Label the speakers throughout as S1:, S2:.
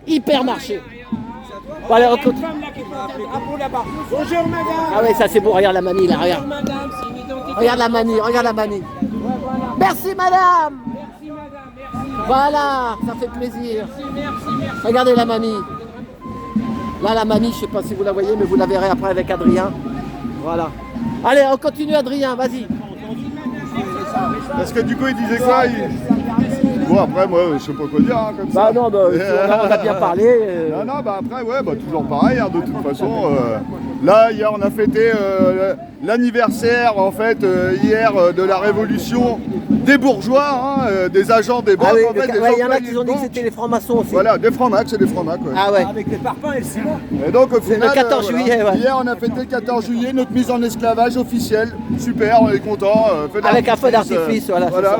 S1: Hypermarché. Voilà, on continue.
S2: Bonjour madame.
S1: Ah ouais, ça c'est beau, regarde la mamie là, regarde.
S2: Bonjour madame, c'est une identité.
S1: Regarde la mamie, regarde la mamie. Merci madame.
S2: Merci madame, merci.
S1: Voilà, ça fait plaisir.
S2: Merci.
S1: Regardez la mamie. Là la mamie, je sais pas si vous la voyez, mais vous la verrez après avec Adrien. Voilà. Allez, on continue Adrien, vas-y.
S3: Parce que du coup, il disait quoi Bon, après, moi, je sais pas quoi dire, hein, comme ça.
S1: Bah non, bah, on a bien parlé.
S3: Non, bah après, ouais, bah toujours pareil, hein, de toute façon. Là, hier, on a fêté l'anniversaire, en fait, hier, de la révolution des bourgeois, hein, des agents des banques.
S1: Ah oui,
S3: en fait,
S1: il y en a qui ont dit que c'était les francs-maçons aussi.
S3: Voilà, des francs-macs, c'est des francs-macs, ouais.
S1: Ah ouais.
S2: Avec les parpaings et le ciment.
S3: Et donc, au final,
S1: le 14 juillet, ouais.
S3: Hier, on a fêté le 14 juillet, notre mise en esclavage officielle. Super, on est content.
S1: Avec un feu d'artifice, voilà.
S3: Voilà,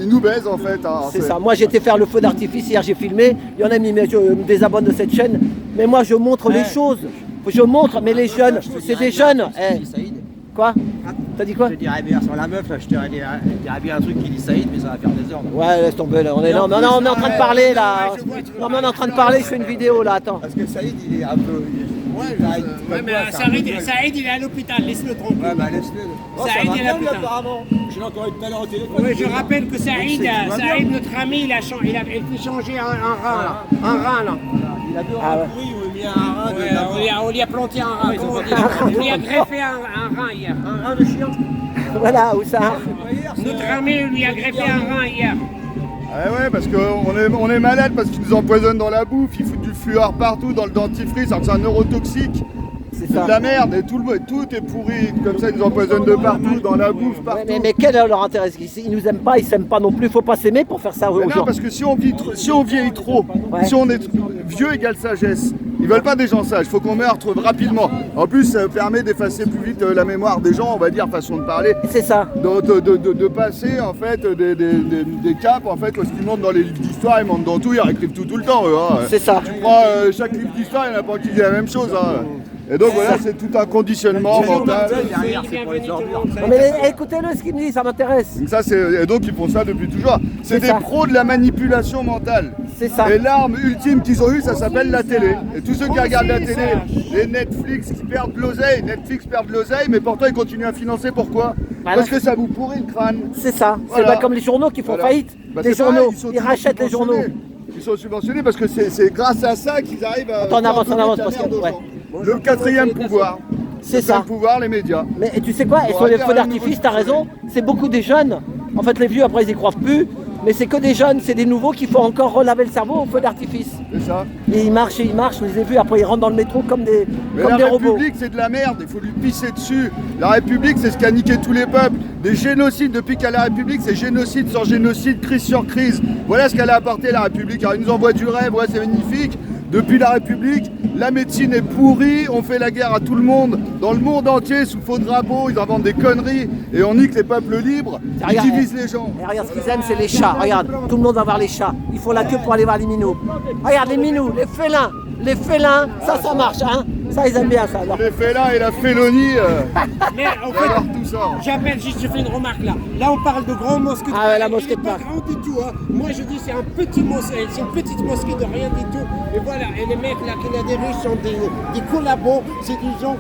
S3: ils nous baisent, en fait. Hein,
S1: c'est ça. Moi, j'étais faire le feu d'artifice hier, j'ai filmé. Il y en a mis, mais je me désabonne de cette chaîne. Mais moi, je montre les choses. Je montre, mais les jeunes, c'est des jeunes. Quoi? T'as dit quoi?
S4: Je dirais bien sur la meuf, là, je dirais bien un truc qui dit Saïd, mais ça va faire des heures. Là.
S1: Ouais, laisse tomber là. On est là. Non, on est en train de parler là. Non, mais on est en train de parler. Je fais une vidéo là. Attends.
S4: Parce que Saïd, il est un peu.
S2: Ouais, mais Saïd, il est à l'hôpital, laisse-le tranquille.
S4: Ouais, bah laisse-le.
S2: Saïd, il est à l'hôpital.
S4: Je l'ai encore eu tout à l'heure au téléphone.
S2: Oui, je rappelle que Saïd, notre ami, il a fait changer un rein là. Un rein là.
S4: Il a deux
S1: Ah ouais.
S4: reins pourris, on lui a mis un rein de.
S2: Ouais, on lui a planté un rein, comment on dit? On lui a greffé un rein hier.
S4: Un rein de chien.
S1: Voilà, où ça?
S2: Notre ami lui a greffé un rein hier.
S3: Ouais, parce qu'on est malade parce qu'ils nous empoisonnent dans la bouffe, ils foutent du fluor partout dans le dentifrice, alors que c'est un neurotoxique.
S1: C'est
S3: C'est
S1: ça.
S3: de la merde et tout est pourri, comme ça ils nous empoisonnent de partout, dans la bouffe, partout.
S1: Ouais, mais quel est leur intérêt? Ils nous aiment pas, ils s'aiment pas non plus. Faut pas s'aimer pour faire ça aux
S3: Mais
S1: gens.
S3: non, parce que si on vieillit trop,
S1: Ouais.
S3: si on est vieux égale sagesse, ils veulent pas des gens sages, il faut qu'on meure rapidement. En plus, ça permet d'effacer plus vite la mémoire des gens, on va dire, façon de parler.
S1: C'est ça.
S3: De passer en fait des caps en fait parce qu'ils montent dans les livres d'histoire, ils montent dans tout, ils réécrivent tout le temps eux, hein.
S1: C'est ça.
S3: Tu prends chaque livre d'histoire, il n'y en a pas qui dit la même chose, hein. Et donc voilà, c'est tout un conditionnement mental.
S4: Derrière, c'est pour les ordures.
S1: Non, mais écoutez-le, ce qu'il me dit, ça m'intéresse.
S3: Donc ça, et donc ils font ça depuis toujours. C'est des
S1: ça.
S3: pros de la manipulation mentale.
S1: C'est ça.
S3: Et l'arme ultime qu'ils ont eue, ça s'appelle la télé. Et tous ceux qui regardent la télé, les Netflix qui perdent de l'oseille, Netflix perd de l'oseille, mais pourtant ils continuent à financer. Pourquoi?
S1: Voilà.
S3: Parce que ça vous pourrit le crâne.
S1: C'est ça.
S3: Voilà.
S1: C'est pas comme les journaux qui font
S3: Voilà.
S1: faillite.
S3: Bah,
S1: les
S3: c'est pareil,
S1: journaux,
S3: sont
S1: ils rachètent les journaux.
S3: subventionnés. Ils sont subventionnés parce que c'est grâce à ça qu'ils arrivent à.
S1: Attends, on avance,
S3: faire donner de la
S1: parce que-
S3: merde aux
S1: ouais.
S3: gens. Le quatrième pouvoir.
S1: C'est
S3: Le
S1: ça.
S3: pouvoir, les médias.
S1: Mais tu sais quoi? Et
S3: Bon,
S1: sur les
S3: regarde,
S1: feux
S3: un
S1: d'artifice,
S3: nouveau
S1: t'as raison. C'est beaucoup des jeunes. En fait, les vieux, après, ils y croient plus. Mais c'est que des jeunes, c'est des nouveaux qui font encore relaver le cerveau au feu d'artifice.
S3: C'est ça.
S1: Et ils marchent, je les ai vus. Après, ils rentrent dans le métro comme des
S3: Mais
S1: robots.
S3: la République, c'est de la merde, il faut lui pisser dessus. La République, c'est ce qui a niqué tous les peuples. Des génocides, depuis qu'elle a la République, c'est génocide sur génocide, crise sur crise. Voilà ce qu'elle a apporté, la République. Alors, ils nous envoient du rêve, ouais, c'est magnifique. Depuis la République, la médecine est pourrie, on fait la guerre à tout le monde, dans le monde entier, sous faux drapeaux, ils inventent des conneries et on nique les peuples libres, ils
S1: Regarde,
S3: divisent les gens.
S1: Et regarde ce qu'ils aiment, c'est les chats. Regarde, tout le monde va voir les chats. Ils font la queue pour aller voir les minous. Regarde les minous, les félins. Les félins, ça marche, hein. Ça, ils aiment bien ça. Alors.
S3: Les félins et la félonie,
S2: Mais en
S3: alors
S2: fait,
S3: tout ça.
S2: j'appelle juste, je fais une remarque là. Là, on parle de grand mosquée de
S1: Ah ouais,
S2: Paris.
S1: la mosquée
S2: Il est
S1: de
S2: pas
S1: Paris.
S2: grand du tout. Hein. Moi, je dis c'est un petit mosquée, c'est une petite mosquée de rien du tout. Et voilà, et les mecs là qui ont des Russes sont des collabos. C'est des gens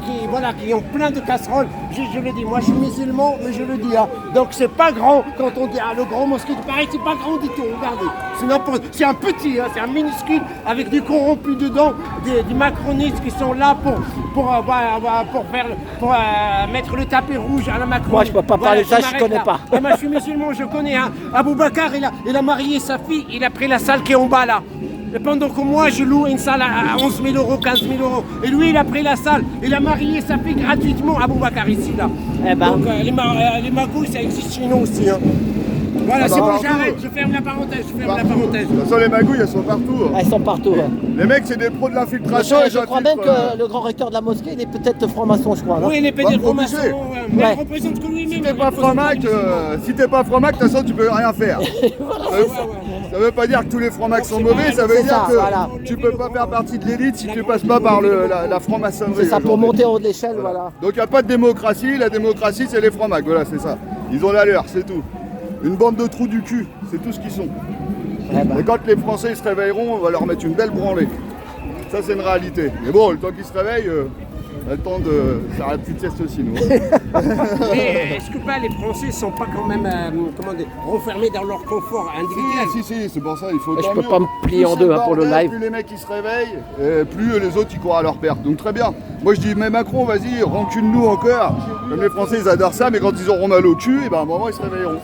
S2: qui ont plein de casseroles. Je le dis, moi je suis musulman, mais je le dis. Hein. Donc c'est pas grand quand on dit le grand mosquée de Paris, c'est pas grand du tout. Regardez, c'est un petit, hein, c'est un minuscule avec des corrompus dedans, des macronistes qui sont là pour mettre le tapis rouge à la Macron.
S1: Moi, je peux pas parler de ça, je connais pas.
S2: Moi, je suis musulman, je connais. Hein. Abou Bakar, il a marié sa fille, il a pris la salle qui est en bas là. Et pendant que moi, je loue une salle à 11 000 euros, 15 000 euros. Et lui, il a pris la salle. Il a marié sa fille gratuitement, Abou Bakar, ici là.
S1: Eh ben.
S2: Donc, les magouilles, ça existe chez nous aussi. Hein. Voilà, c'est bon,
S3: partout.
S2: j'arrête, je ferme la parenthèse,
S3: De toute façon, les magouilles, elles sont partout. Hein.
S1: Elles sont partout. Ouais.
S3: Les mecs, c'est des pros de l'infiltration.
S1: Je crois même que le grand recteur de la mosquée, il est peut-être franc-maçon, je crois. non
S2: Oui, les
S3: Bah,
S2: pédés
S3: obligé.
S2: francs-maçons, mais
S1: Ouais.
S2: il représente que lui-même.
S3: Si t'es pas franc-mac, de toute façon, tu peux rien faire. Ça veut pas dire que tous les francs-macs sont mauvais, ça veut
S1: C'est
S3: dire
S1: ça,
S3: que
S1: voilà.
S3: tu peux pas faire partie de l'élite si tu passes pas par la franc-maçonnerie.
S1: C'est ça, pour
S3: aujourd'hui.
S1: monter en haut de l'échelle, voilà.
S3: Donc il n'y a pas de démocratie, la démocratie c'est les francs-macs, voilà c'est ça. Ils ont la leur, c'est tout. Une bande de trous du cul, c'est tout ce qu'ils sont. Et quand les Français ils se réveilleront, on va leur mettre une belle branlée. Ça, c'est une réalité. Mais bon, le temps qu'ils se réveillent, on a le temps de faire la petite sieste aussi, nous.
S2: Mais est-ce que pas les Français sont pas quand même renfermés dans leur confort individuel?
S3: Si, c'est pour ça, il faut.
S1: Je
S3: tant
S1: peux
S3: mieux.
S1: pas me plier
S3: Plus
S1: en
S3: c'est
S1: deux
S3: le
S1: pour le
S3: bordel,
S1: live.
S3: Plus les mecs ils se réveillent, et plus les autres ils courent à leur perte. Donc très bien. Moi je dis, mais Macron, vas-y, rancune-nous encore. Comme les Français ils adorent ça, mais quand ils auront mal au cul, et ben à un moment ils se réveilleront.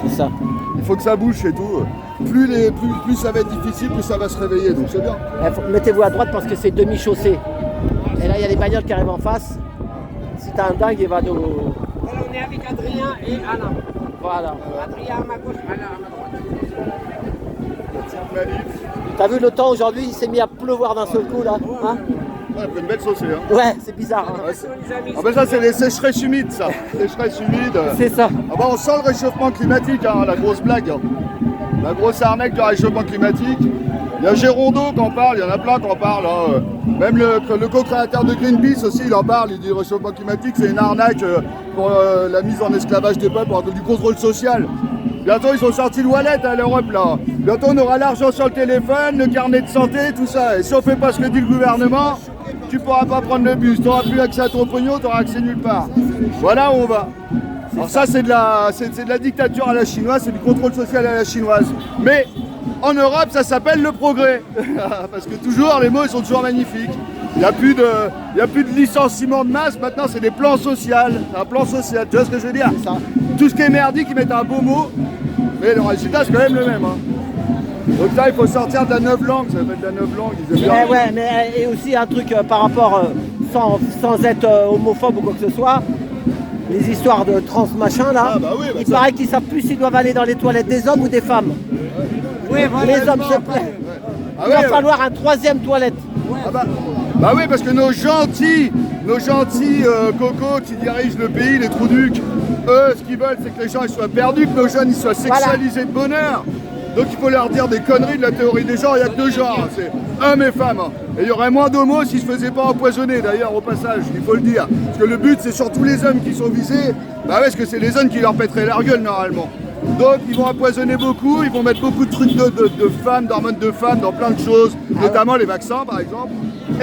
S1: C'est ça.
S3: Il faut que ça bouge, c'est tout. Plus ça va être difficile, plus ça va se réveiller. Donc c'est bien.
S1: Mettez-vous à droite parce que c'est demi-chaussée. Et là, il y a les bagnoles qui arrivent en face. Si t'as un dingue, il va nous...
S2: Voilà, on est avec Adrien et Alain.
S1: Voilà.
S2: Adrien à ma gauche, Alain à ma droite.
S1: T'as vu le temps aujourd'hui, il s'est mis à pleuvoir d'un seul coup là, hein?
S3: Ouais, après une belle saucée. Hein.
S1: Ouais, c'est bizarre. Hein.
S3: Ah ben ça c'est les sécheresses humides ça. Sécheresses humides.
S1: C'est ça.
S3: Ah bah on sent le réchauffement climatique, hein, la grosse blague. Hein. La grosse arnaque du réchauffement climatique. Il y a Gérondeau qui en parle, il y en a plein qui en parlent. Hein. Même le co-créateur de Greenpeace aussi, il en parle, il dit le réchauffement climatique c'est une arnaque pour la mise en esclavage des peuples, pour du contrôle social. Bientôt ils ont sorti le wallet à l'Europe là. Bientôt on aura l'argent sur le téléphone, le carnet de santé, tout ça. Et si on fait pas ce que dit le gouvernement, tu pourras pas prendre le bus, tu n'auras plus accès à ton pognon, tu auras accès nulle part. Voilà où on va. Alors ça c'est de la dictature à la chinoise, c'est du contrôle social à la chinoise. Mais en Europe ça s'appelle le progrès. Parce que toujours les mots ils sont toujours magnifiques. Il n'y a plus de licenciement de masse, maintenant c'est des plans sociaux. C'est un plan social, tu vois ce que je veux dire? Tout ce qui est merdique, ils mettent un beau mot, mais le résultat c'est quand même le même. Hein. Donc là il faut sortir de la novlangue, ça s'appelle de la novlangue.
S1: Ouais, mais et aussi un truc par rapport, sans être homophobe ou quoi que ce soit, les histoires de trans machin là,
S3: Ah bah oui, bah
S1: il
S3: ça-
S1: paraît qu'ils savent plus s'ils doivent aller dans les toilettes des hommes ou des femmes.
S2: Oui, voilà.
S1: Les hommes, c'est plaît.
S3: Ah
S1: Il va
S3: ouais,
S1: falloir un troisième toilette.
S3: Ah bah oui, parce que nos gentils cocos qui dirigent le pays, les trous-ducs, eux, ce qu'ils veulent, c'est que les gens ils soient perdus, que nos jeunes ils soient sexualisés de bonheur. Donc il faut leur dire des conneries de la théorie des genres, il n'y a que deux genres, c'est hommes et femmes. Et il y aurait moins d'homos s'ils ne se faisaient pas empoisonner, d'ailleurs, au passage, il faut le dire. Parce que le but, c'est surtout les hommes qui sont visés, bah ouais, parce que c'est les hommes qui leur pèteraient leur gueule, normalement. Donc ils vont empoisonner beaucoup, ils vont mettre beaucoup de trucs de femmes, d'hormones de femmes, dans plein de choses, notamment les vaccins, par exemple.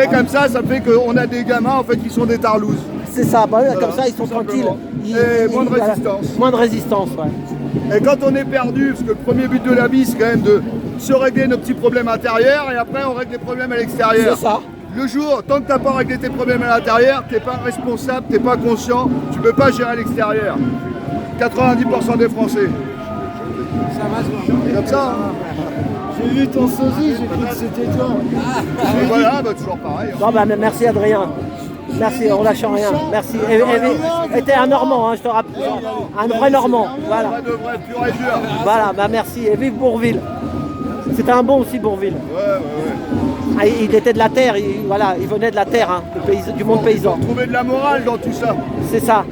S3: Et comme ça fait qu'on a des gamins, en fait, qui sont des tarlouses.
S1: C'est ça, bah,
S3: Voilà,
S1: comme ça ils sont
S3: tout
S1: tranquilles.
S3: simplement. Et moins de résistance.
S1: Moins de résistance, ouais.
S3: Et quand on est perdu, parce que le premier but de la vie, c'est quand même de se régler nos petits problèmes intérieurs, et après on règle les problèmes à l'extérieur.
S1: C'est ça.
S3: Le jour, tant que t'as pas réglé tes problèmes à l'intérieur, t'es pas responsable, t'es pas conscient, tu peux pas gérer à l'extérieur. 90% des Français.
S2: Ça va se voir.
S3: C'est comme ça. Hein.
S5: J'ai vu ton sosie, j'ai cru que c'était toi.
S3: Et voilà, bah, toujours pareil. Hein.
S1: Bon, bah, merci Adrien. Merci, on lâche rien. Merci. Et t'es un Normand, hein, je te rappelle. Un vrai Normand. Voilà.
S3: Pas de vrai pur et dur.
S1: Voilà, bah merci. Et vive Bourville. C'était un bon aussi, Bourville.
S3: Ouais.
S1: Ah, il était de la terre, il venait de la terre, hein, du monde paysan.
S3: Trouver de la morale dans tout ça.
S1: C'est ça.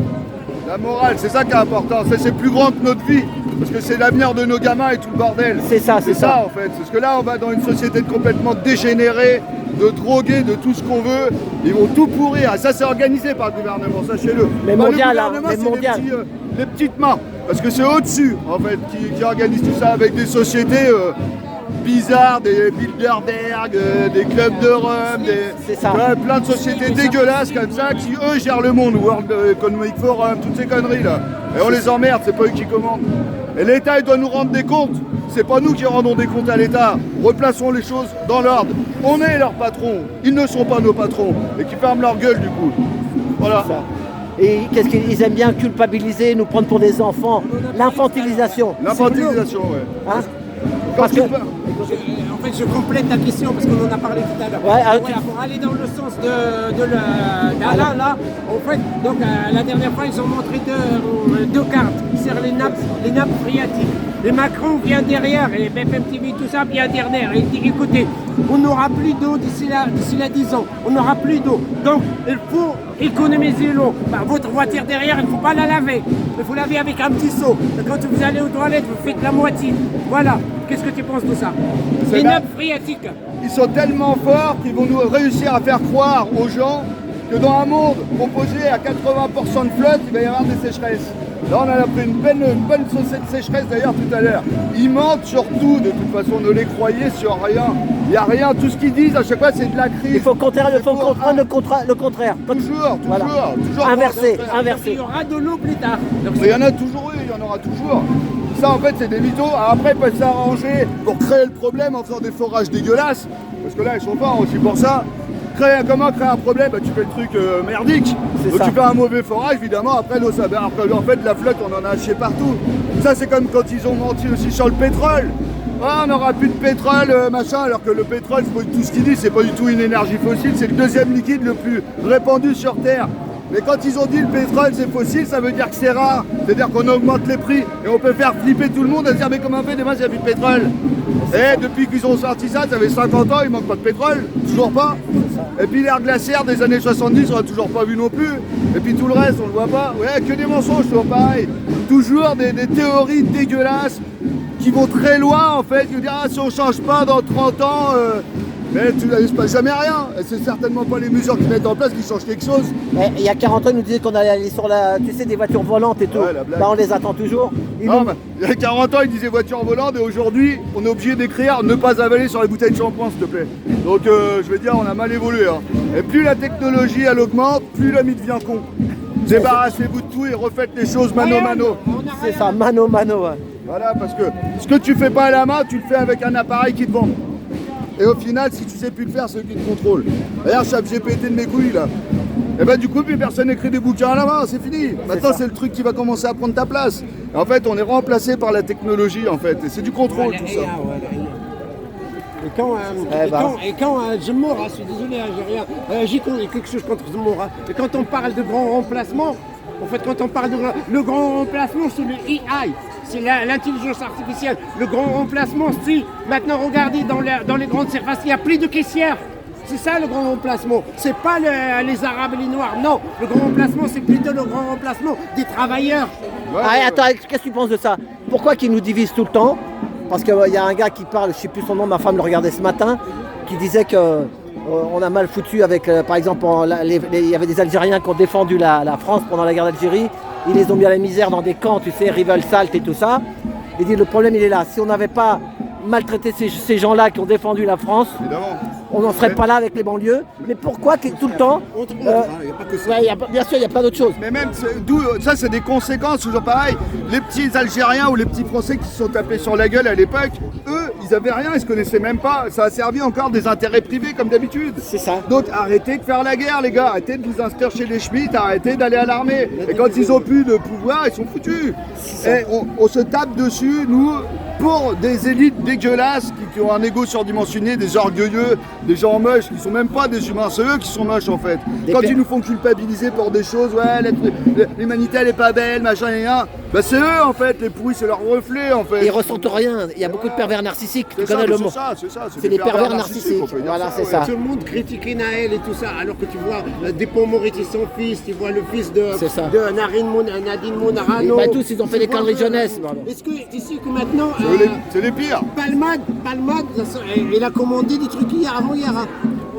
S3: La morale, c'est ça qui est important. C'est plus grand que notre vie. Parce que c'est l'avenir de nos gamins et tout le bordel.
S1: C'est ça, c'est ça.
S3: En fait. Parce que là, on va dans une société complètement dégénérée, de drogués, de tout ce qu'on veut. Ils vont tout pourrir. Et ça, c'est organisé par le gouvernement, sachez-le.
S1: Mais
S3: Enfin,
S1: mondial,
S3: le
S1: hein,
S3: gouvernement,
S1: mais
S3: c'est
S1: mondial.
S3: les petites mains. Parce que c'est au-dessus, en fait, qui organise tout ça avec des sociétés bizarres, des Bilderberg, des clubs de Rome,
S1: C'est ça.
S3: plein de sociétés dégueulasses comme ça qui, eux, gèrent le monde. World Economic Forum, toutes ces conneries là. Et on les emmerde, c'est pas eux qui commandent. Et l'État, il doit nous rendre des comptes. C'est pas nous qui rendons des comptes à l'État. Replaçons les choses dans l'ordre. On est leurs patrons. Ils ne sont pas nos patrons. Et qui ferment leur gueule, du coup. Voilà.
S1: Et qu'est-ce qu'ils aiment bien culpabiliser, nous prendre pour des enfants. L'infantilisation.
S3: L'infantilisation, ouais.
S1: Hein?
S3: Quand
S1: Parce
S3: tu
S1: que-
S3: parles-
S2: En fait, je complète ta question parce qu'on en a parlé tout à l'heure.
S1: Ouais, alors,
S2: Voilà, pour aller dans le sens d'Alain, là, en fait, donc la dernière fois, ils ont montré deux cartes sur les nappes phréatiques. Et Macron vient derrière, et BFM TV, tout ça vient derrière. Et il dit, écoutez, on n'aura plus d'eau d'ici là 10 ans. On n'aura plus d'eau. Donc, il faut économiser l'eau. Bah, votre voiture derrière, il ne faut pas la laver. Il faut laver avec un petit seau. Et quand vous allez aux toilettes, vous faites la moitié. Voilà. Qu'est-ce que tu penses de ça?
S3: C'est
S2: Les
S3: là-
S2: nappes phréatiques.
S3: Ils sont tellement forts qu'ils vont nous réussir à faire croire aux gens que dans un monde composé à 80% de flotte, il va y avoir des sécheresses. Là, on a pris une bonne saucée de sécheresse d'ailleurs tout à l'heure. Ils mentent sur tout, de toute façon, ne les croyez sur rien. Il n'y a rien, tout ce qu'ils disent à chaque fois c'est de la crise.
S1: Il faut comprendre le contraire.
S3: Toujours,
S1: Voilà.
S3: toujours.
S1: Inversé.
S2: Il y aura de l'eau plus tard. Donc,
S3: Mais il y en a toujours eu, il y en aura toujours. Ça en fait c'est des mythos. Après ils peuvent s'arranger pour créer le problème en faisant des forages dégueulasses. Parce que là ils sont forts aussi pour ça. Comment créer un problème? Bah, tu fais le truc merdique. Donc
S1: ça.
S3: tu fais un mauvais forage, évidemment, après l'eau ça après, en fait la flotte on en a acheté partout. Ça c'est comme quand ils ont menti aussi sur le pétrole. Ah, on n'aura plus de pétrole, machin, alors que le pétrole, c'est pas du tout ce qu'ils disent, c'est pas du tout une énergie fossile, c'est le deuxième liquide le plus répandu sur Terre. Mais quand ils ont dit le pétrole c'est fossile, ça veut dire que c'est rare. C'est-à-dire qu'on augmente les prix et on peut faire flipper tout le monde à se dire mais comment on fait demain s'il n'y a plus de pétrole? Et depuis qu'ils ont sorti ça, ça fait 50 ans, il manque pas de pétrole, toujours pas. Et puis l'ère glaciaire des années 70, on l'a toujours pas vu non plus. Et puis tout le reste, on le voit pas. Ouais, que des mensonges, toujours pareil. Toujours des théories dégueulasses qui vont très loin en fait. Ils vont dire ah, si on change pas dans 30 ans, mais il se passe jamais rien. Et c'est certainement pas les mesures qu'ils mettent en place qui changent quelque chose.
S1: Il y a 40 ans, ils nous disaient qu'on allait aller sur tu sais, des voitures volantes et tout.
S3: Ouais, la blague.
S1: Bah, on les attend toujours.
S3: Non, mais il y a 40 ans, ils disaient voiture volante et aujourd'hui, on est obligé d'écrire ne pas avaler sur les bouteilles de shampoing, s'il te plaît. Donc, je veux dire, on a mal évolué. Hein. Et plus la technologie, elle augmente, plus l'homme, il devient con. Débarrassez-vous de tout et refaites les choses mano mano.
S1: C'est ça, mano. Ouais.
S3: Voilà, parce que ce que tu fais pas à la main, tu le fais avec un appareil qui te vend. Et au final, si tu sais plus le faire, c'est eux qui te contrôlent. D'ailleurs, chat GPT de mes couilles, là. Et ben du coup, plus personne n'écrit des bouquins à la main, c'est fini. Maintenant, c'est le truc qui va commencer à prendre ta place. Et en fait, on est remplacé par la technologie, en fait. Et c'est du contrôle, tout ça.
S2: Et quand Zemmour, je suis désolé, j'ai rien, j'ai quelque chose contre Zemmour. Et quand on parle de grand remplacement, en fait, quand on parle de le grand remplacement, c'est le AI, c'est l'intelligence artificielle. Le grand remplacement, c'est maintenant regardez dans les grandes surfaces, il n'y a plus de caissières. C'est ça le grand remplacement. C'est pas les Arabes et les Noirs. Non, le grand remplacement, c'est plutôt le grand remplacement des travailleurs.
S3: Ouais,
S1: Ah, attends, qu'est-ce que tu penses de ça? Pourquoi qu'ils nous divisent tout le temps? Parce qu'il y a un gars qui parle, je sais plus son nom, ma femme le regardait ce matin, qui disait que on a mal foutu avec, par exemple, il y avait des Algériens qui ont défendu la France pendant la guerre d'Algérie. Ils les ont mis à la misère dans des camps, tu sais, Rivesaltes et tout ça. Il dit le problème il est là. Si on n'avait pas maltraité ces gens-là qui ont défendu la France,
S3: évidemment.
S1: on n'en serait pas là avec les banlieues. Mais pourquoi tout le temps
S2: Il n'y a pas que ça.
S1: bien sûr, il y a plein d'autres choses.
S3: Mais même, ça c'est des conséquences, toujours pareil. Les petits Algériens ou les petits Français qui se sont tapés sur la gueule à l'époque, eux, ils avaient rien, ils se connaissaient même pas. Ça a servi encore des intérêts privés comme d'habitude.
S1: C'est ça.
S3: Donc arrêtez de faire la guerre, les gars. Arrêtez de vous inscrire chez les Schmitt, arrêtez d'aller à l'armée. Et quand ils ont plus de pouvoir, ils sont foutus. Et on se tape dessus, nous, pour des élites dégueulasses qui ont un ego surdimensionné, des orgueilleux, des gens moches qui sont même pas des humains. C'est eux qui sont moches en fait. Quand ils nous font culpabiliser pour des choses, ouais, l'humanité elle est pas belle, machin et rien. Bah c'est eux en fait, les pourris, c'est leur reflet en fait.
S1: Ils ressentent rien. Il y a beaucoup de pervers narcissiques. Tu
S3: C'est
S1: connais le mot.
S3: c'est ça.
S1: C'est des pervers narcissiques.
S3: on peut dire
S1: Voilà, c'est
S3: ouais.
S1: ça.
S2: Tout le monde critiquait Naël et tout ça, alors que tu vois Dupond-Moretti, son fils, tu vois le fils de
S1: C'est ça.
S2: Nadine Monarano.
S1: Bah, tous, ils ont fait des conneries de jeunesse. Voilà.
S2: Est-ce que tu sais que maintenant,
S3: C'est les pires.
S2: Palmade, il a commandé des trucs avant-hier. Hein.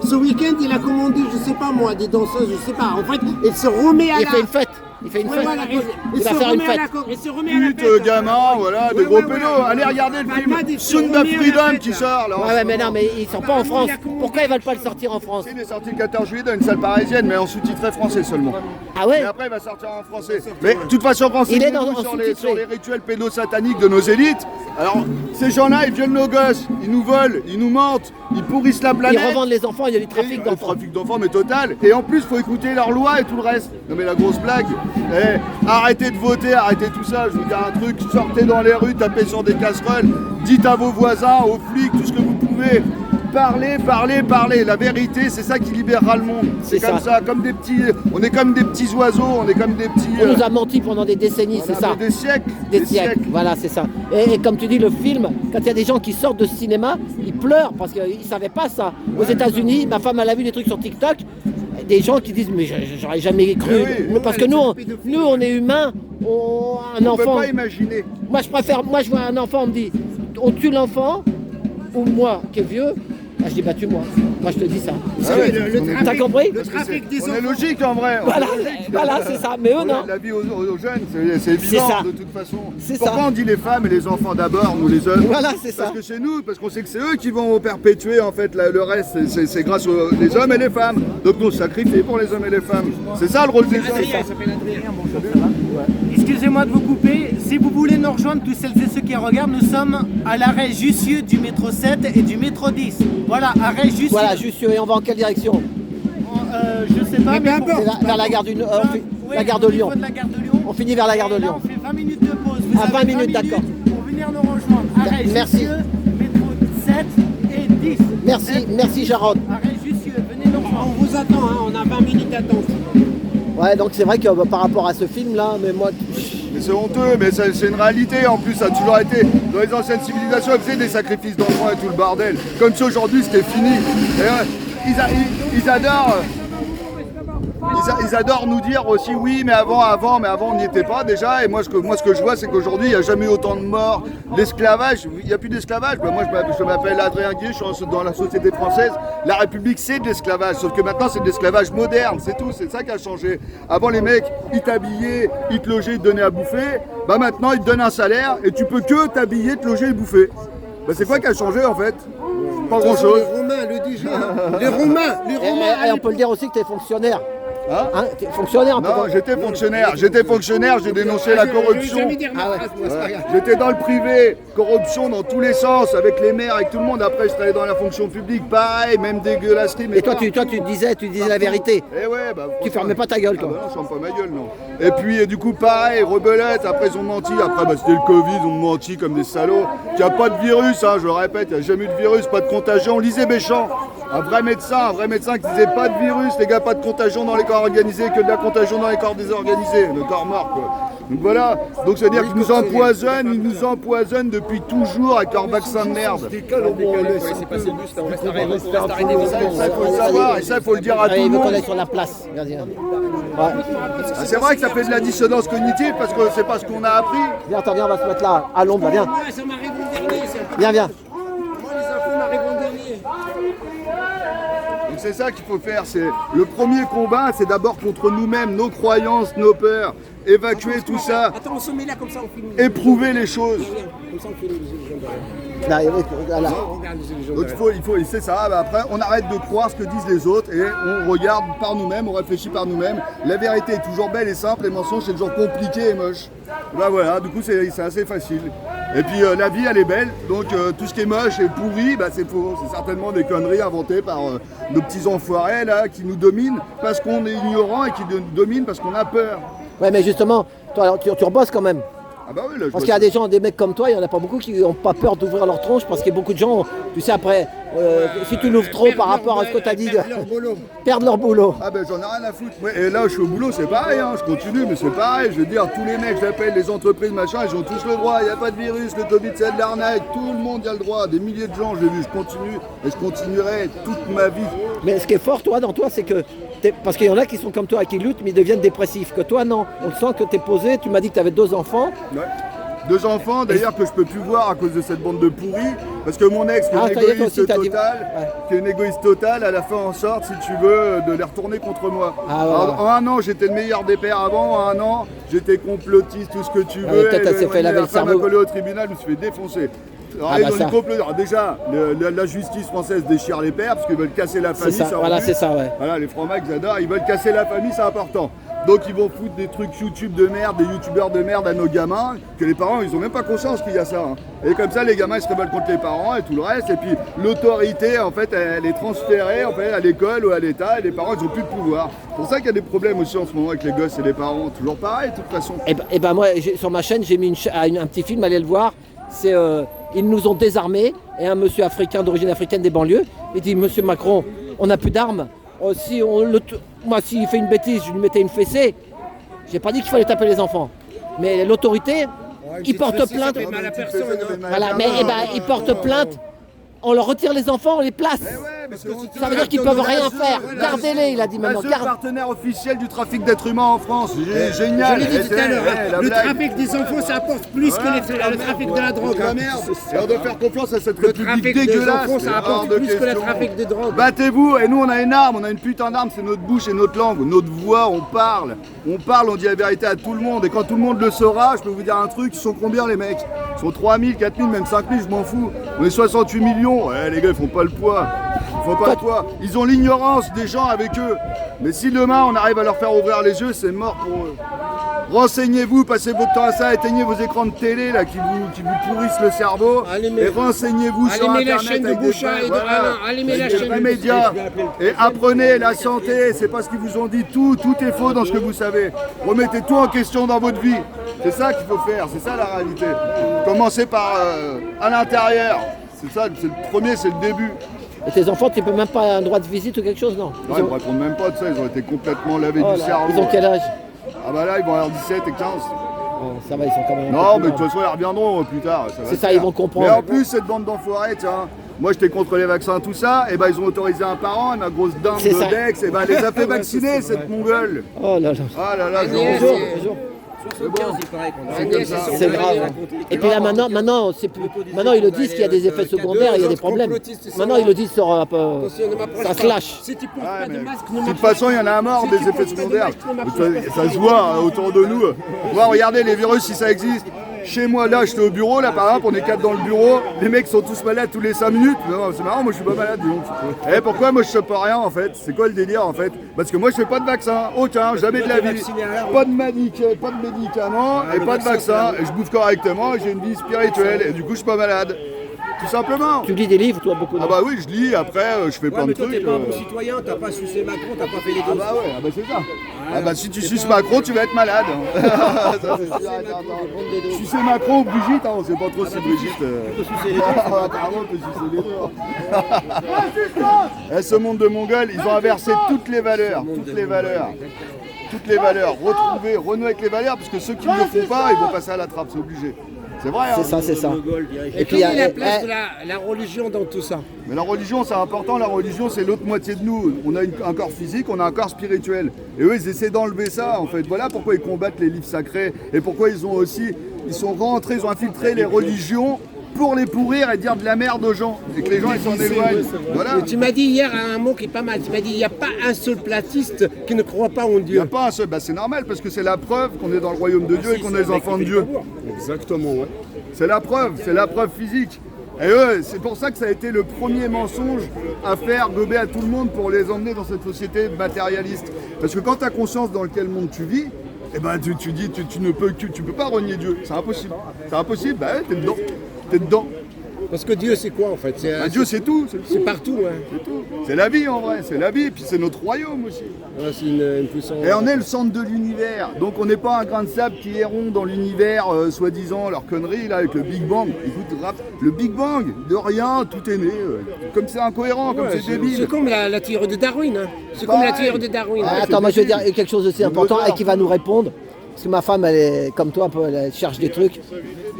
S2: Ce week-end, il a commandé, je sais pas moi, des danseuses, je sais pas. En fait, il se remet à
S1: Il fait une fête. Il fait une
S2: Ouais,
S1: fête.
S2: voilà,
S1: Il va faire une fête.
S2: Il se remet à la
S3: Pute,
S2: fête.
S3: gamin, voilà, des
S2: Ouais,
S3: gros
S2: ouais,
S3: pédos.
S2: ouais.
S3: Allez regarder le film
S2: Palmade, il se
S3: Sound of
S2: remet à la
S3: Freedom
S2: fête,
S3: qui
S2: là.
S3: sort là. en
S1: Ouais,
S3: ce
S1: ouais, mais
S3: moment.
S1: non, mais ils sont pas en France.
S2: Il a commandé-
S1: Pourquoi ils veulent pas le sortir en France?
S3: Il est sorti le 14 juillet dans une salle parisienne, mais en sous-titré français seulement.
S1: Ah ouais?
S3: Et après, il va sortir en français. Mais de toute façon,
S1: Il est
S3: renseignez-vous
S1: en
S3: sur
S1: sous-titré.
S3: les rituels pédosataniques de nos élites. Alors, ces gens-là, ils violent nos gosses, ils nous volent, ils nous mentent, ils pourrissent la
S1: Ils
S3: planète.
S1: revendent les enfants, il y a du trafic d'enfants.
S3: Trafic d'enfants, mais total. Et en plus, faut écouter leurs lois et tout le reste. Non mais la grosse blague. Arrêtez de voter, arrêtez tout ça. Je vous dis un truc, sortez dans les rues, tapez sur des casseroles, dites à vos voisins, aux flics, tout ce que vous pouvez. Parlez. La vérité, c'est ça qui libérera le monde. C'est
S1: C'est
S3: comme
S1: ça.
S3: ça, comme des petits. On est comme des petits oiseaux, on est comme des petits.
S1: On nous a menti pendant des décennies, c'est ça.
S3: Des siècles.
S1: Des siècles, voilà, c'est ça. Et comme tu dis, le film, quand il y a des gens qui sortent de ce cinéma, ils pleurent parce qu'ils ne savaient pas ça. Aux États-Unis, ma femme, elle a vu des trucs sur TikTok, des gens qui disent, mais j'aurais jamais cru.
S3: Oui,
S1: Mais parce que nous, on est humains, un
S3: On peut
S1: enfant.
S3: pas imaginer.
S1: Moi, je vois un enfant, on me dit, on tue l'enfant, ou moi qui est vieux, Ah, je dis bah tue-moi. Moi je te dis ça.
S3: Ah ouais,
S1: T'as compris?
S2: Le trafic des
S3: on est
S2: enfants.
S3: logique en vrai.
S1: Voilà, voilà, c'est ça. Mais eux non.
S3: La vie aux jeunes, c'est évident
S1: ça.
S3: de toute façon.
S1: C'est
S3: Pourquoi
S1: ça.
S3: on dit les femmes et les enfants d'abord, nous les hommes?
S1: Voilà, c'est ça.
S3: Parce que c'est nous, parce qu'on sait que c'est eux qui vont perpétuer en fait le reste. C'est grâce aux les hommes et les femmes. Donc nous on se sacrifie pour les hommes et les femmes. C'est ça le rôle des hommes.
S6: Excusez-moi de vous couper. Si vous voulez nous rejoindre, tous celles et ceux qui regardent, nous sommes à l'arrêt Jussieu du métro 7 et du métro 10. Voilà, arrêt Jussieu.
S1: Voilà, juste et on va en quelle direction?
S6: Je sais pas, mais
S1: C'est vers la gare du Nord, la gare de Lyon.
S6: De la gare de Lyon.
S1: On finit vers la gare de
S6: Et là,
S1: Lyon.
S6: on fait 20 minutes de pause. Vous
S1: Ah,
S6: avez
S1: 20 minutes, d'accord.
S6: pour venir nous rejoindre. Arrêt
S1: Merci.
S6: Jussieu, métro 7 et 10.
S1: Merci Jarod.
S6: Arrêt Jussieu, venez nous rejoindre.
S2: On vous attend, hein, on a 20 minutes d'attente.
S1: Ouais, donc c'est vrai que par rapport à ce film là, mais moi.
S3: Mais c'est honteux, mais c'est une réalité en plus, ça a toujours été. Dans les anciennes civilisations, ils faisaient des sacrifices d'enfants et tout le bordel. Comme si aujourd'hui c'était fini. Et, ils adorent. Ils adorent nous dire aussi oui mais avant on n'y était pas déjà et moi ce que je vois c'est qu'aujourd'hui il n'y a jamais eu autant de morts, l'esclavage, il n'y a plus d'esclavage. Moi je m'appelle Adrien Guy, je suis dans la société française, la République c'est de l'esclavage, sauf que maintenant c'est de l'esclavage moderne, c'est tout, c'est ça qui a changé. Avant les mecs ils t'habillaient, ils te logeaient, ils te donnaient à bouffer, bah maintenant ils te donnent un salaire et tu peux que t'habiller, te loger et bouffer. Bah c'est quoi qui a changé en fait? Pas grand chose.
S2: Les Romains le disaient. Les Romains.
S1: Et on peut le dire aussi que tu es fonctionnaire.
S3: Hein
S1: T'es fonctionnaire un peu.
S3: Non, j'étais fonctionnaire, j'ai dénoncé la corruption.
S2: Jamais dire ma phrase, moi, c'est pas grave.
S3: J'étais dans le privé, corruption dans tous les sens, avec les maires, avec tout le monde. Après, je travaillais dans la fonction publique, pareil, même dégueulasserie. Mais
S1: Et toi tu disais la vérité.
S3: Eh ouais, bah,
S1: Tu fermais pas ta gueule,
S3: Ah
S1: toi.
S3: bah non, je ferme pas ma gueule, non. Et puis, du coup, pareil, rebelote, après ils ont menti, après bah, c'était le Covid, ils ont menti comme des salauds. Il n'y a pas de virus, hein, je le répète, il n'y a jamais eu de virus, pas de contagion. Lisez Béchamp, un vrai médecin qui disait pas de virus, les gars, pas de contagion dans les corps organisés, que de la contagion dans les corps désorganisés, le corps mort, quoi. Donc voilà, donc c'est à dire qu'ils nous empoisonnent depuis toujours avec leur vaccin de merde. Ça, il faut le savoir, et ça, il faut le dire à tout
S1: Allez,
S3: le
S1: il veut qu'on
S3: monde.
S1: aille sur la place. Vas-y. Ouais.
S3: Ah, c'est vrai que ça fait de la dissonance cognitive parce que c'est pas ce qu'on a appris.
S1: Viens, attends, viens, on va se mettre là, à l'ombre, viens.
S2: Moi, ça m'arrive en dernier.
S1: Viens.
S2: Moi, les infos m'arrivent en dernier.
S3: Donc c'est ça qu'il faut faire. C'est le premier combat, c'est d'abord contre nous-mêmes, nos croyances, nos peurs, évacuer tout ça,
S2: Attends, on se met là comme ça, on filme.
S3: éprouver les choses.
S2: Comme ça, on filme les illusions.
S1: Là, voilà.
S2: On regarde les illusions.
S3: Donc c'est ça. Bah, après, on arrête de croire ce que disent les autres et on regarde par nous-mêmes, on réfléchit par nous-mêmes. La vérité est toujours belle et simple, les mensonges c'est toujours compliqué et moche. Bah voilà, du coup c'est assez facile. Et puis la vie elle est belle, donc tout ce qui est moche et pourri, bah, c'est faux. C'est certainement des conneries inventées par nos petits enfoirés là qui nous dominent parce qu'on est ignorant et qui nous dominent parce qu'on a peur.
S1: Ouais, mais justement, toi, alors, tu rebosses quand même.
S3: Ah bah oui, là, je
S1: Parce qu'il y a des gens, des mecs comme toi, il n'y en a pas beaucoup qui n'ont pas peur d'ouvrir leur tronche parce qu'il y a beaucoup de gens, tu sais, après, si tu l'ouvres trop par rapport à ce que tu as dit, perdent leur boulot.
S3: Ah ben j'en ai rien à foutre. Ouais, et là je suis au boulot, c'est pareil, hein, je continue, mais c'est pareil. Je veux dire, tous les mecs, j'appelle les entreprises, machin, ils ont tous le droit. Il n'y a pas de virus, le Covid c'est de l'arnaque, tout le monde y a le droit. Des milliers de gens, j'ai vu, je continue et je continuerai toute ma vie.
S1: Mais ce qui est fort, toi, dans toi, c'est que, parce qu'il y en a qui sont comme toi, qui luttent, mais ils deviennent dépressifs. Que toi, non. On sent que tu es posé, tu m'as dit que tu avais 2 enfants.
S3: Ouais. 2 enfants d'ailleurs que je peux plus voir à cause de cette bande de pourris. Parce que mon ex qui est
S1: Ah,
S3: une
S1: ça y est, toi
S3: égoïste
S1: aussi, t'as dit-
S3: totale,
S1: Ouais.
S3: qui est une égoïste totale, elle a fait en sorte, si tu veux, de les retourner contre moi.
S1: Ah, ouais,
S3: Alors, en un an, j'étais le meilleur des pères avant, en un an, j'étais complotiste, tout ce que tu
S1: Ah,
S3: veux.
S1: peut-être elle s'est fait laver le
S3: La femme
S1: cerveau.
S3: m'a collé au tribunal, je me suis fait défoncer. Alors,
S1: Ah,
S3: ils
S1: bah,
S3: ont
S1: ça.
S3: une alors, déjà, la justice française déchire les pères parce qu'ils veulent casser la
S1: C'est
S3: famille.
S1: ça,
S3: ça
S1: voilà,
S3: embute.
S1: c'est ça, ouais.
S3: Voilà, les francs-macs, ils adorent, ils veulent casser la famille, c'est important. Donc ils vont foutre des trucs YouTube de merde, des youtubeurs de merde à nos gamins, que les parents ils ont même pas conscience qu'il y a ça. Hein. Et comme ça les gamins ils se rebellent contre les parents et tout le reste. Et puis l'autorité en fait elle est transférée en fait, à l'école ou à l'État et les parents ils ont plus de pouvoir. C'est pour ça qu'il y a des problèmes aussi en ce moment avec les gosses et les parents. Toujours pareil de toute façon.
S1: Et ben moi, sur ma chaîne, j'ai mis un petit film, allez le voir. C'est ils nous ont désarmés. Et un monsieur africain d'origine africaine des banlieues, il dit Monsieur Macron, on n'a plus d'armes. Moi, s'il fait une bêtise, je lui mettais une fessée. J'ai pas dit qu'il fallait taper les enfants. Mais l'autorité, ils portent plainte.
S2: mal à personne, hein.
S1: Voilà, mais ils portent plainte. On leur retire les enfants, on les place.
S3: Mais ouais,
S1: Ça veut dire qu'ils peuvent rien faire. Gardez-les, il a dit maintenant.
S3: Le partenaire officiel du trafic d'êtres humains en France. Génial.
S2: Je l'ai dit tout à l'heure, le trafic des enfants, ça apporte plus que le trafic de la drogue.
S3: La merde. Et on doit faire confiance à cette
S2: Le
S3: république
S2: trafic des
S3: dégueulasse.
S2: enfants, ça apporte plus que le trafic de drogue.
S3: Battez-vous, et nous on a une arme, on a une putain d'arme, c'est notre bouche et notre langue, notre voix, on parle, on dit la vérité à tout le monde, et quand tout le monde le saura, je peux vous dire un truc, ils sont combien les mecs? Ils sont 3000, 4000, même 5000, je m'en fous. On est 68 millions, ouais les gars ils font pas le poids, ils ont l'ignorance des gens avec eux, mais si demain on arrive à leur faire ouvrir les yeux, c'est mort pour eux. Renseignez-vous, passez votre temps à ça, éteignez vos écrans de télé là, qui vous pourrissent le cerveau, et renseignez-vous sur
S2: Allumez la
S3: internet
S2: chaîne de
S3: avec
S2: Bouchard et de Alain, allumez la chaîne
S3: des
S2: de
S3: médias, et apprenez la santé, c'est pas ce qu'ils vous ont dit, tout est faux dans ce que vous savez. Remettez tout en question dans votre vie, c'est ça qu'il faut faire, c'est ça la réalité. Commencez par à l'intérieur, c'est ça, c'est le premier, c'est le début.
S1: Et tes enfants, tu peux même pas un droit de visite ou quelque chose, non?
S3: Ouais, ils ne répondent même pas de ça, ils ont été complètement lavés
S1: Oh
S3: du
S1: là,
S3: cerveau.
S1: ils ont quel âge?
S3: Ah bah là, ils vont avoir 17 et 15.
S1: Oh, ça va, ils sont quand même. un
S3: Non,
S1: peu
S3: mais de
S1: plus
S3: toute façon, ils reviendront plus tard.
S1: C'est ça, ils vont comprendre.
S3: Mais en plus, cette bande d'enfoirés, tiens, moi j'étais contre les vaccins, tout ça, et ben ils ont autorisé un parent, ma grosse dinde
S1: C'est ça.
S3: de Dex, et ben elle les a fait vacciner, cette mongole.
S1: Oh là là.
S3: Ah là là,
S1: Bonjour, bonjour.
S3: c'est bon.
S1: C'est grave. Et puis là maintenant, c'est plus. Maintenant ils le disent qu'il y a des effets secondaires, il y a des problèmes. Maintenant ils le disent sur un peu. Ça se lâche.
S2: Si tu portes
S3: Ouais,
S2: pas de
S3: mais
S2: masque,
S3: de toute façon, il y en a à mort des effets secondaires. Ça se voit autour de nous. Moi, regardez les virus si ça existe. Chez moi, là, j'étais au bureau, là, par exemple, on est 4 dans le bureau. Les mecs sont tous malades tous les 5 minutes. Non, c'est marrant, moi, je suis pas malade, dis donc. Et pourquoi moi, je chope pas rien, en fait? C'est quoi le délire, en fait? Parce que moi, je fais pas de vaccin. Aucun, jamais de la vie. Pas de médicaments et pas de vaccin. Et je bouffe correctement et j'ai une vie spirituelle. Et du coup, je suis pas malade. Tout simplement.
S1: Tu lis des livres, toi, beaucoup.
S3: Ah bah oui, je lis, après, je fais plein de
S4: mais toi,
S3: trucs.
S4: t'es pas un bon citoyen, t'as pas sucé Macron, t'as pas fait les
S3: Ah
S4: doses.
S3: bah ouais, ah bah c'est ça. Ah bah si tu suces Macron, tu vas être malade. Ça, c'est sûr, attends. Sucer Macron ou Brigitte, on sait pas trop si Brigitte. Apparemment, on peut sucer les deux. Eh, ce monde de Mongols, ils ont inversé toutes les valeurs. Toutes les valeurs. Retrouver, renouer avec les valeurs, parce que ceux qui ne le font pas, ils vont passer à la trappe, c'est obligé. C'est vrai, hein.
S1: C'est ça, c'est ça.
S2: Et puis, quelle est la place de la religion dans tout ça?
S3: Mais la religion, c'est important. La religion, c'est l'autre moitié de nous. On a un corps physique, on a un corps spirituel. Et eux, ils essaient d'enlever ça, en fait. Voilà pourquoi ils combattent les livres sacrés. Et pourquoi ils sont rentrés, ils ont infiltré les religions pour les pourrir et dire de la merde aux gens. Et que les gens, ils s'en éloignent. Voilà.
S2: Et tu m'as dit hier un mot qui est pas mal. Tu m'as dit il n'y a pas un seul platiste qui ne croit pas en
S3: Il n'y
S2: Dieu.
S3: a pas un seul. Bah, c'est normal, parce que c'est la preuve qu'on est dans le royaume de Dieu et qu'on est les enfants de Dieu. Exactement, ouais. C'est la preuve physique. Et eux, c'est pour ça que ça a été le premier mensonge à faire gober à tout le monde pour les emmener dans cette société matérialiste. Parce que quand tu as conscience dans quel monde tu vis, eh ben tu dis tu ne peux pas renier Dieu. C'est impossible. C'est impossible, bah ouais, t'es dedans.
S2: Parce que Dieu, c'est quoi en fait?
S3: Bah, Dieu, c'est tout.
S2: C'est partout. Hein.
S3: C'est tout. C'est la vie en vrai, c'est la vie, et puis c'est notre royaume aussi.
S2: C'est une puissance.
S3: Et on est le centre de l'univers, donc on n'est pas un grain de sable qui erront dans l'univers, soi-disant, leur connerie là avec le Big Bang. Écoute, le Big Bang, de rien, tout est né. Comme c'est incohérent, comme c'est débile.
S2: C'est comme la théorie de Darwin. Hein. C'est comme la théorie de Darwin.
S1: Ah, attends, moi je vais dire quelque chose aussi important et qui va nous répondre. Parce que ma femme, elle est comme toi, un peu, elle cherche des trucs.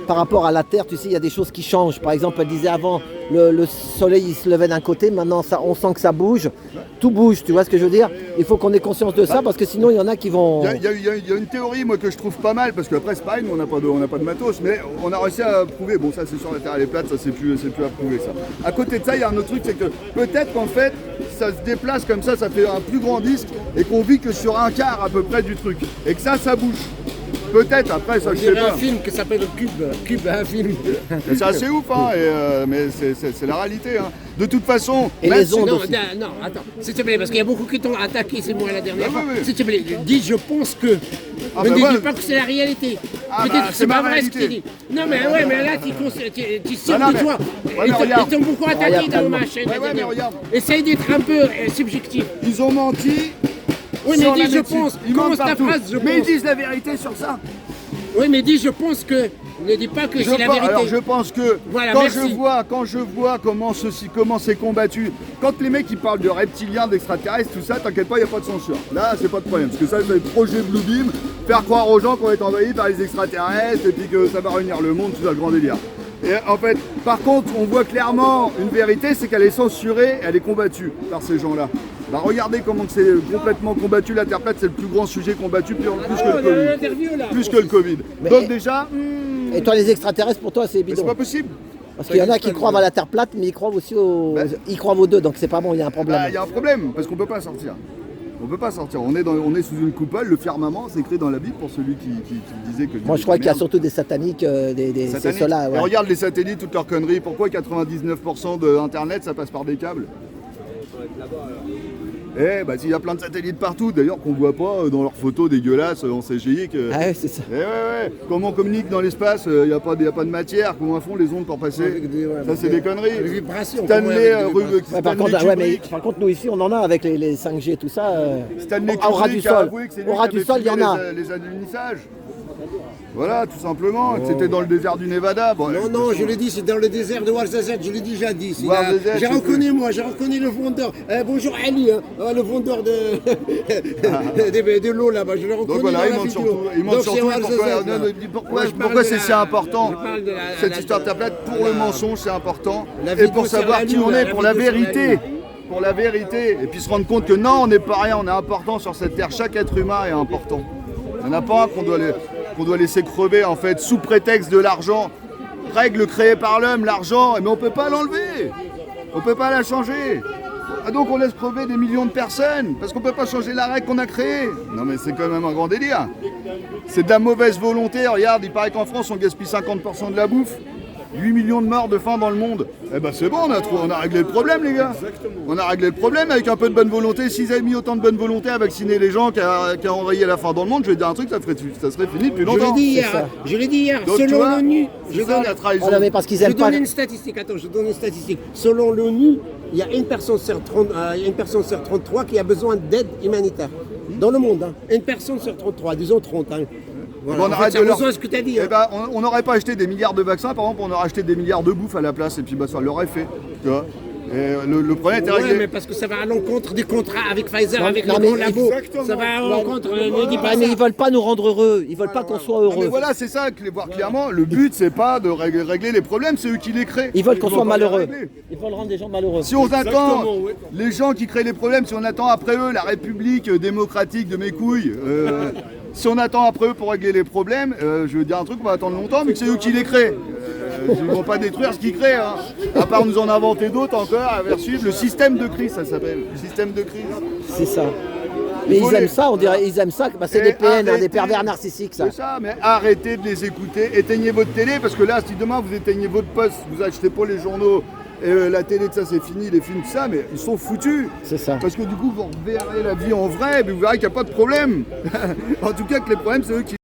S1: Par rapport à la Terre, tu sais, il y a des choses qui changent. Par exemple, elle disait avant, le soleil il se levait d'un côté, maintenant on sent que ça bouge. Tout bouge, tu vois ce que je veux dire? Il faut qu'on ait conscience de ça parce que sinon il y en a qui vont...
S3: Il y a une théorie moi que je trouve pas mal, parce qu'après c'est pareil, nous on n'a pas de matos, mais on a réussi à prouver, bon ça c'est sûr, la Terre elle est plate, ça c'est plus à prouver ça. À côté de ça, il y a un autre truc, c'est que peut-être qu'en fait, ça se déplace comme ça fait un plus grand disque, et qu'on vit que sur un quart à peu près du truc, et que ça bouge. Peut-être, après ça je sais
S2: Il y a
S3: pas.
S2: un film qui s'appelle Cube, un film.
S3: C'est assez ouf, hein, mais c'est la réalité. Hein. De toute façon,
S1: Et les ondes aussi.
S2: Non, attends, s'il te plaît, parce qu'il y a beaucoup qui t'ont attaqué, c'est moi la dernière
S3: Ah,
S2: fois.
S3: oui, oui.
S2: S'il te plaît, dis je pense que.
S3: Ah,
S2: ne
S3: bah,
S2: dis
S3: ouais.
S2: pas que c'est la réalité.
S3: Ah,
S2: Peut-être
S3: bah,
S2: que
S3: c'est
S2: c'est
S3: ma
S2: pas vrai ce que
S3: réalité.
S2: tu dis. Non, mais ouais, mais là, tu sors
S3: non,
S2: de
S3: mais-
S2: toi.
S3: Ouais, mais regarde.
S2: Ils t'ont beaucoup attaqué
S1: Regarde,
S2: dans ma
S1: tellement.
S2: chaîne.
S3: Ouais, ouais, mais regarde.
S2: Essaye d'être un peu subjectif.
S3: ils ont menti.
S2: Oui, mais
S3: sur
S2: dis
S3: la
S2: je
S3: médecine.
S2: pense.
S3: Ils
S2: Commence
S3: mentent
S2: ta
S3: partout.
S2: phrase, je
S3: Mais ils
S2: pense.
S3: disent la vérité sur ça.
S2: Oui, mais dis je pense que. Ne dis pas que c'est la vérité.
S3: Alors je pense que
S2: Voilà,
S3: quand
S2: merci.
S3: je vois comment c'est combattu, quand les mecs ils parlent de reptiliens, d'extraterrestres, tout ça, t'inquiète pas, il n'y a pas de censure. Là, c'est pas de problème, parce que ça, c'est le projet Bluebeam, faire croire aux gens qu'on va être envahis par les extraterrestres et puis que ça va réunir le monde, tout ça, le grand délire. Et en fait, par contre, on voit clairement une vérité, c'est qu'elle est censurée, elle est combattue par ces gens-là. Bah, regardez comment c'est complètement combattu, la Terre plate, c'est le plus grand sujet combattu plus que le Covid. Plus que le Covid. Donc déjà,
S1: Et toi, les extraterrestres, pour toi, c'est
S3: mais
S1: bidon.
S3: c'est pas possible.
S1: Parce qu'il y en a qui croient à la Terre plate, mais ils croient aussi ils croient aux deux, donc c'est pas bon, il y a un problème.
S3: Il y a un problème, parce qu'on peut pas sortir. On peut pas sortir. On est sous une coupole, le firmament, c'est écrit dans la Bible pour celui qui disait que...
S1: Moi, je crois qu'il y a surtout des sataniques, c'est
S3: Satanique.
S1: ceux-là.
S3: Et
S1: Ouais.
S3: regarde les satellites, toutes leurs conneries. Pourquoi 99% de Internet, ça passe par des câbles? Eh bah s'il y a plein de satellites partout, d'ailleurs qu'on voit pas dans leurs photos dégueulasses en CGI que...
S1: Ah ouais, c'est ça.
S3: Eh ouais. Comment on communique dans l'espace? Il n'y a pas de matière. Comment font les ondes pour passer? Ça c'est des conneries.
S2: Les vibrations.
S3: Stanley,
S1: Ouais, par contre, nous ici, on en a avec les 5G, tout ça.
S3: Stanley
S1: Au ras du
S3: Kubrick a
S1: sol.
S3: avoué que c'est lui
S1: Au ras
S3: qui
S1: du
S3: avait
S1: sol, il y en
S3: filmé
S1: a.
S3: les alunisages. Voilà, tout simplement. Que c'était dans le désert du Nevada. Bon,
S2: Non, je l'ai dit, c'est dans le désert de Ouarzazate, je l'ai déjà dit.
S3: Ouarzazate,
S2: J'ai
S3: c'est
S2: reconnu, j'ai reconnu le vendeur. Bonjour Ali, hein, le vendeur de l'eau là-bas, je l'ai reconnu.
S3: Donc voilà,
S2: dans
S3: il
S2: la
S3: montre
S2: vidéo.
S3: surtout. Il montre
S2: Donc, c'est
S3: surtout
S2: Ouarzazate, là.
S3: pourquoi c'est si important.
S2: Je parle de
S3: Cette histoire de Terre plate, pour le mensonge, c'est important.
S2: La
S3: Et
S2: vidéo
S3: pour
S2: sur
S3: savoir
S2: la
S3: qui
S2: Lune,
S3: on est,
S2: la
S3: pour la
S2: vidéo sur la
S3: vérité. Pour la vérité. Et puis se rendre compte que non, on n'est pas rien, on est important sur cette terre. Chaque être humain est important. Il n'y en a pas un qu'on doit laisser crever en fait sous prétexte de l'argent. Règle créée par l'homme, l'argent, mais on ne peut pas l'enlever. On ne peut pas la changer. Ah donc on laisse crever des millions de personnes parce qu'on ne peut pas changer la règle qu'on a créée. Non mais c'est quand même un grand délire. C'est de la mauvaise volonté. Regarde, il paraît qu'en France on gaspille 50% de la bouffe. 8 millions de morts de faim dans le monde. Eh ben c'est bon, on a réglé le problème les gars. On a réglé le problème avec un peu de bonne volonté. S'ils avaient mis autant de bonne volonté à vacciner les gens qu'à enrayer la faim dans le monde, je vais dire un truc, ça serait fini depuis
S2: Je
S3: longtemps.
S2: l'ai dit hier,
S3: Donc, tu
S2: selon
S3: vois,
S2: l'ONU,
S3: c'est ça la trahison.
S1: Oh non, mais parce qu'ils
S2: je
S1: aiment pas.
S2: donne une statistique, attends, je donne une statistique. Selon l'ONU, il y a une personne sur 33 qui a besoin d'aide humanitaire. Dans le monde, hein. Une personne sur 33, disons 30. Hein. Voilà.
S3: Bon, on
S2: En fait,
S3: arrête
S2: ça
S3: de leur...
S2: rejoint ce que tu as dit.
S3: Eh
S2: Hein.
S3: ben, on n'aurait pas acheté des milliards de vaccins, par exemple, on aurait acheté des milliards de bouffe à la place, et puis bah, ça l'aurait fait. Tu vois. Et le problème était
S2: Ouais,
S3: réglé.
S2: mais parce que ça va à l'encontre des contrats avec Pfizer,
S1: Non,
S2: avec
S1: non,
S2: les
S1: mais
S2: grands labos.
S3: exactement.
S2: Ça va à l'encontre, ne dis pas
S1: Ouais, mais
S2: ça.
S1: ils veulent pas nous rendre heureux, ils veulent pas qu'on soit
S3: Non, mais
S1: heureux.
S3: voilà, c'est ça, voir clairement, le but c'est pas de régler les problèmes, c'est eux qui les créent.
S1: Ils veulent qu'on
S3: vont
S1: soit
S3: pas les
S1: malheureux.
S3: régler.
S1: Ils veulent rendre les gens malheureux.
S3: Si on attend les gens qui créent les problèmes, si on attend après eux la République démocratique de mes couilles, si on attend après eux pour régler les problèmes, je veux dire un truc, on va attendre longtemps, mais que c'est eux qui les créent. Ils ne vont pas détruire ce qu'ils créent, hein. À part nous en inventer d'autres encore, à vers suivre le système de crise, ça s'appelle. Le système de crise.
S1: C'est ça. Mais
S3: faut
S1: ils aiment
S3: les-
S1: ça, on dirait, ils aiment ça, bah, c'est
S3: Et
S1: des PN, hein,
S3: arrêtez.
S1: des pervers narcissiques ça.
S3: C'est ça, mais arrêtez de les écouter, éteignez votre télé, parce que là, si demain vous éteignez votre poste, vous achetez pas les journaux, et la télé de ça c'est fini, les films, tout ça, mais ils sont foutus.
S1: C'est ça.
S3: Parce que du coup, vous reverrez la vie en vrai, et puis vous verrez qu'il n'y a pas de problème. En tout cas, que les problèmes, c'est eux qui